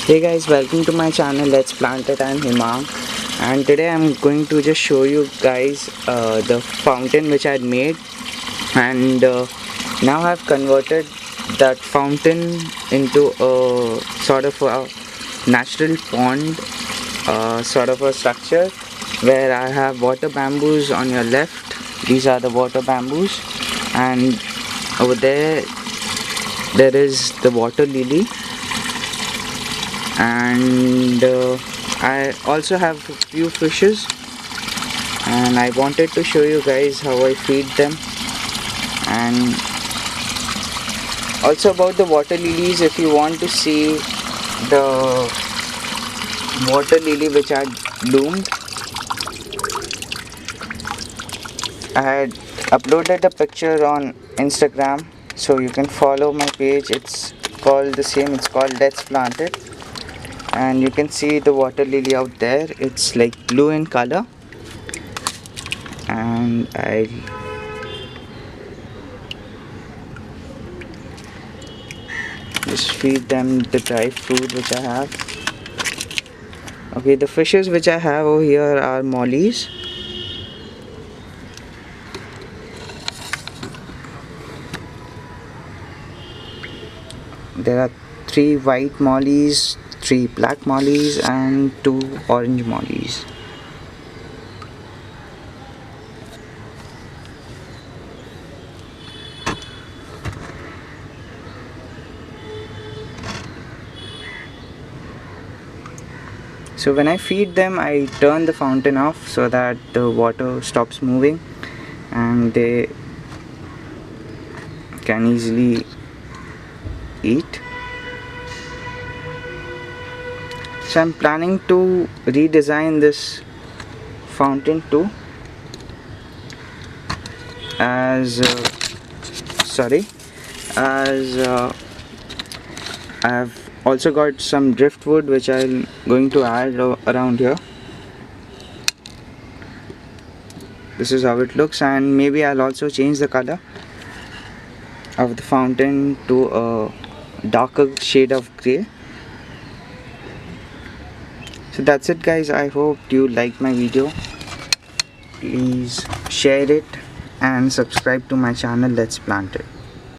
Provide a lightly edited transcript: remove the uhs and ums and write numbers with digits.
Hey guys, welcome to my channel Let's Plant It. I'm Himang, and today I'm going to just show you guys the fountain which I had made, and now I've converted that fountain into a sort of a natural pond, sort of a structure where I have water bamboos on your left. These are the water bamboos, and over there is the water lily, and I also have a few fishes, and I wanted to show you guys how I feed them. And also about the water lilies, if you want to see the water lily which had bloomed, I had uploaded a picture on Instagram, so you can follow my page. It's called the same, it's called Let's Plant It, and you can see the water lily out there. It's like blue in color, and I just feed them the dry food which I have. Okay, the fishes which I have over here are mollies. There are 3 white mollies, 3 black mollies, and 2 orange mollies. So when I feed them, I turn the fountain off so that the water stops moving and they can easily eat. So I'm planning to redesign this fountain too, as I've also got some driftwood which I'm going to add around here. This is how it looks, and maybe I'll also change the color of the fountain to a darker shade of grey. So that's it guys, I hope you liked my video. Please share it and subscribe to my channel Let's Plant It.